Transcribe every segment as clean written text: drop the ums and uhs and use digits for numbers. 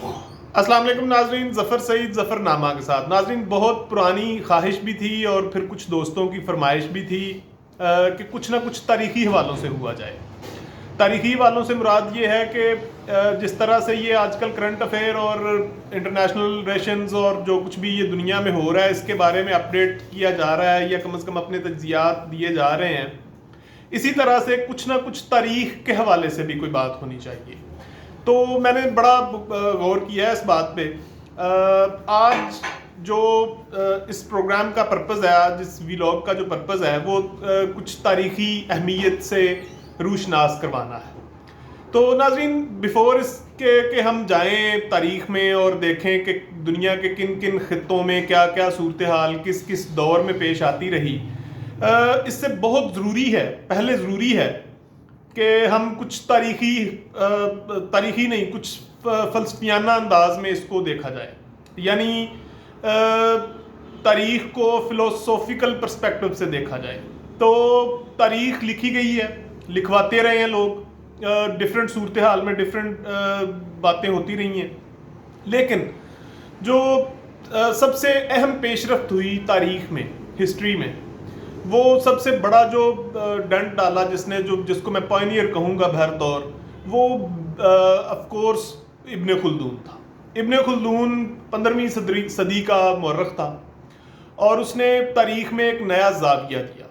السلام علیکم ناظرین، ظفر سعید ظفر نامہ کے ساتھ. ناظرین، بہت پرانی خواہش بھی تھی اور پھر کچھ دوستوں کی فرمائش بھی تھی کہ کچھ نہ کچھ تاریخی حوالوں سے ہوا جائے. تاریخی حوالوں سے مراد یہ ہے کہ جس طرح سے یہ آج کل کرنٹ افیئر اور انٹرنیشنل ریلیشنز اور جو کچھ بھی یہ دنیا میں ہو رہا ہے اس کے بارے میں اپڈیٹ کیا جا رہا ہے یا کم از کم اپنے تجزیات دیے جا رہے ہیں، اسی طرح سے کچھ نہ کچھ تاریخ کے حوالے سے بھی کوئی بات ہونی چاہیے. تو میں نے بڑا غور کیا ہے اس بات پہ. آج جو اس پروگرام کا پرپز ہے، آج اس ویلاگ کا جو پرپز ہے وہ کچھ تاریخی اہمیت سے روشناس کروانا ہے. تو ناظرین، بیفور اس کے کہ ہم جائیں تاریخ میں اور دیکھیں کہ دنیا کے کن کن خطوں میں کیا کیا صورتحال کس کس دور میں پیش آتی رہی، اس سے بہت پہلے ضروری ہے کہ ہم کچھ تاریخی نہیں، کچھ فلسفیانہ انداز میں اس کو دیکھا جائے. یعنی تاریخ کو فلوسوفیکل پرسپیکٹو سے دیکھا جائے. تو تاریخ لکھی گئی ہے، لکھواتے رہے ہیں لوگ، ڈفرینٹ صورتحال میں ڈفرینٹ باتیں ہوتی رہی ہیں. لیکن جو سب سے اہم پیش رفت ہوئی تاریخ میں، ہسٹری میں، وہ سب سے بڑا جو ڈنٹ ڈالا جس کو میں پائنیئر کہوں گا بہر طور، وہ آف کورس ابن خلدون تھا. ابن خلدون 15ویں صدی کا مورخ تھا اور اس نے تاریخ میں ایک نیا زاویہ دیا.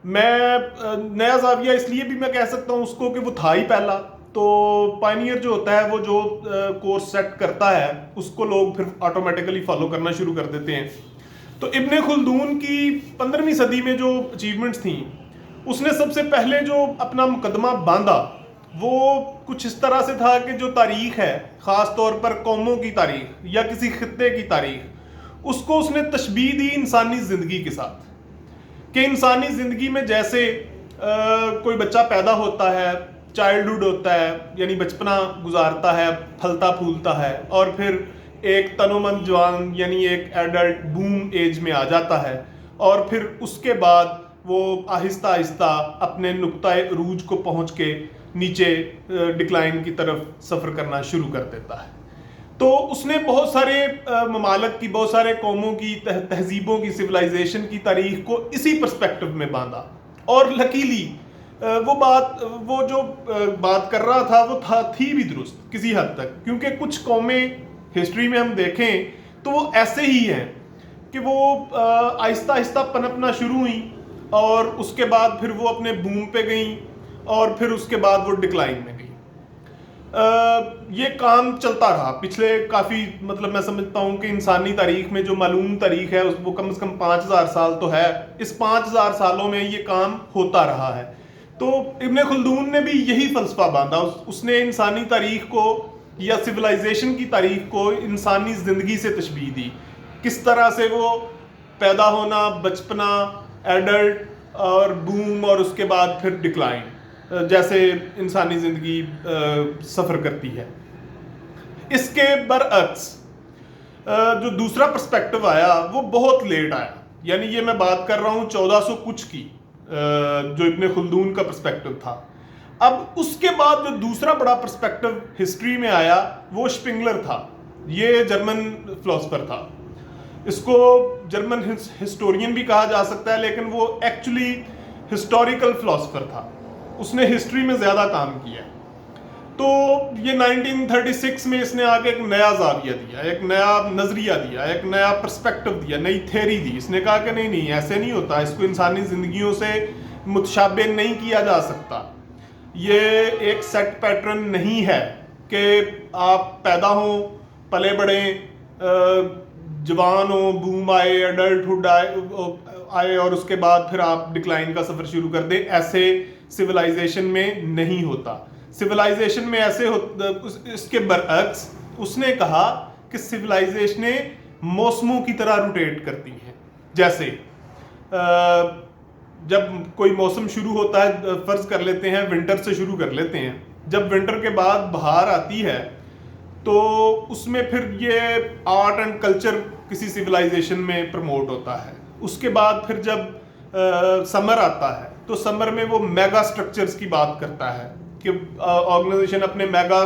نیا زاویہ اس لیے بھی میں کہہ سکتا ہوں اس کو کہ وہ تھا ہی پہلا. تو پائنیئر جو ہوتا ہے وہ جو کورس سیٹ کرتا ہے اس کو لوگ پھر آٹومیٹیکلی فالو کرنا شروع کر دیتے ہیں. تو ابن خلدون کی 15ویں صدی میں جو اچیومنٹس تھیں، اس نے سب سے پہلے جو اپنا مقدمہ باندھا وہ کچھ اس طرح سے تھا کہ جو تاریخ ہے، خاص طور پر قوموں کی تاریخ یا کسی خطے کی تاریخ، اس کو اس نے تشبیہ دی انسانی زندگی کے ساتھ. کہ انسانی زندگی میں جیسے کوئی بچہ پیدا ہوتا ہے، چائلڈہڈ ہوتا ہے، یعنی بچپنا گزارتا ہے، پھلتا پھولتا ہے، اور پھر ایک تنومند جوان یعنی ایک ایڈلٹ بوم ایج میں آ جاتا ہے، اور پھر اس کے بعد وہ آہستہ آہستہ اپنے نقطۂ عروج کو پہنچ کے نیچے ڈکلائن کی طرف سفر کرنا شروع کر دیتا ہے. تو اس نے بہت سارے ممالک کی، بہت سارے قوموں کی، تہذیبوں کی، سویلائزیشن کی تاریخ کو اسی پرسپیکٹو میں باندھا. اور لکیلی وہ جو بات کر رہا تھا وہ تھی بھی درست کسی حد تک، کیونکہ کچھ قومیں ہسٹری میں ہم دیکھیں تو وہ ایسے ہی ہیں کہ وہ آہستہ آہستہ پنپنا شروع ہوئیں اور اس کے بعد پھر وہ اپنے بوم پہ گئیں اور پھر اس کے بعد وہ ڈکلائن میں گئیں. یہ کام چلتا رہا پچھلے کافی، مطلب میں سمجھتا ہوں کہ انسانی تاریخ میں جو معلوم تاریخ ہے وہ کم از کم 5000 سال تو ہے. اس 5000 سالوں میں یہ کام ہوتا رہا ہے. تو ابن خلدون نے بھی یہی فلسفہ باندھا. اس نے انسانی تاریخ کو یا سویلائزیشن کی تاریخ کو انسانی زندگی سے تشبیہ دی. کس طرح سے وہ پیدا ہونا، بچپنا، ایڈلٹ اور بوم، اور اس کے بعد پھر ڈکلائن، جیسے انسانی زندگی سفر کرتی ہے. اس کے برعکس جو دوسرا پرسپیکٹو آیا وہ بہت لیٹ آیا. یعنی یہ میں بات کر رہا ہوں 1400 کچھ کی، جو ابن خلدون کا پرسپیکٹو تھا. اب اس کے بعد جو دوسرا بڑا پرسپیکٹو ہسٹری میں آیا وہ شپنگلر تھا. یہ جرمن فلاسفر تھا. اس کو جرمن ہسٹورین بھی کہا جا سکتا ہے، لیکن وہ ایکچولی ہسٹوریکل فلاسفر تھا. اس نے ہسٹری میں زیادہ کام کیا. تو یہ 1936 میں اس نے آگے ایک نیا زاویہ دیا، ایک نیا نظریہ دیا، ایک نیا پرسپیکٹو دیا، نئی تھیوری دی. اس نے کہا کہ نہیں ایسے نہیں ہوتا، اس کو انسانی زندگیوں سے متشابہ نہیں کیا جا سکتا. یہ ایک سیٹ پیٹرن نہیں ہے کہ آپ پیدا ہوں، پلے بڑھیں، جوان ہو، بوم آئے، ایڈلٹ آئے اور اس کے بعد پھر آپ ڈکلائن کا سفر شروع کر دیں. ایسے سویلائزیشن میں نہیں ہوتا. سویلائزیشن میں ایسے اس کے برعکس اس نے کہا کہ سویلائزیشنیں موسموں کی طرح روٹیٹ کرتی ہیں. جیسے جب کوئی موسم شروع ہوتا ہے، فرض کر لیتے ہیں ونٹر سے شروع کر لیتے ہیں، جب ونٹر کے بعد بہار آتی ہے تو اس میں پھر یہ آرٹ اینڈ کلچر کسی سویلائزیشن میں پروموٹ ہوتا ہے. اس کے بعد پھر جب سمر آتا ہے تو سمر میں وہ میگا سٹرکچرز کی بات کرتا ہے کہ آرگنائزیشن اپنے میگا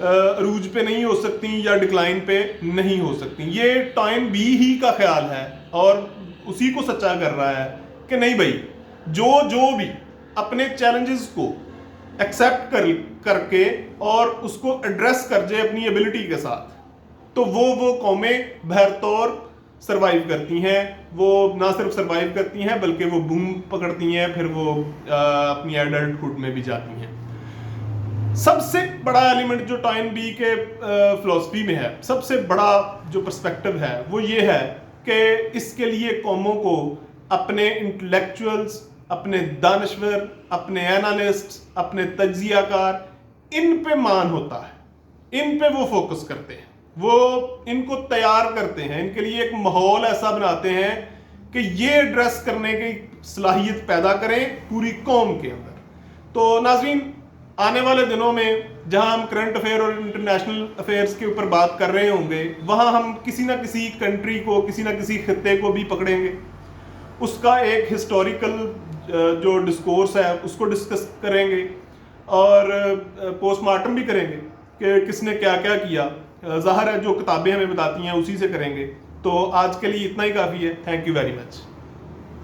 عروج پہ نہیں ہو سکتی یا ڈکلائن پہ نہیں ہو سکتی. یہ ٹائم بی ہی کا خیال ہے اور اسی کو سچا کر رہا ہے کہ نہیں بھائی جو بھی اپنے چیلنجز کو ایکسیپٹ کر کے اور اس کو ایڈریس کر جائے اپنی ایبلٹی کے ساتھ, تو وہ قومیں بہر طور سروائیو کرتی ہیں. وہ نہ صرف سروائیو کرتی ہیں بلکہ وہ بوم پکڑتی ہیں, پھر وہ اپنی ایڈلٹہڈ میں بھی جاتی ہیں. سب سے بڑا ایلیمنٹ جو ٹائم بی کے فلسفی میں ہے, سب سے بڑا جو پرسپیکٹو ہے وہ یہ ہے کہ اس کے لیے قوموں کو اپنے انٹلیکچوئلز, اپنے دانشور, اپنے اینالسٹ, اپنے تجزیہ کار, ان پہ مان ہوتا ہے, ان پہ وہ فوکس کرتے ہیں, وہ ان کو تیار کرتے ہیں, ان کے لیے ایک ماحول ایسا بناتے ہیں کہ یہ ایڈریس کرنے کی صلاحیت پیدا کریں پوری قوم کے اندر. تو ناظرین, آنے والے دنوں میں جہاں ہم کرنٹ افیئر اور انٹرنیشنل افیئرس کے اوپر بات کر رہے ہوں گے, وہاں ہم کسی نہ کسی کنٹری کو, کسی نہ کسی خطے کو بھی پکڑیں گے, اس کا ایک ہسٹوریکل جو ڈسکورس ہے اس کو ڈسکس کریں گے اور پوسٹ مارٹم بھی کریں گے کہ کس نے کیا کیا کیا. ظاہر ہے جو کتابیں ہمیں بتاتی ہیں اسی سے کریں گے. تو آج کے لیے اتنا ہی کافی ہے. Thank you very much.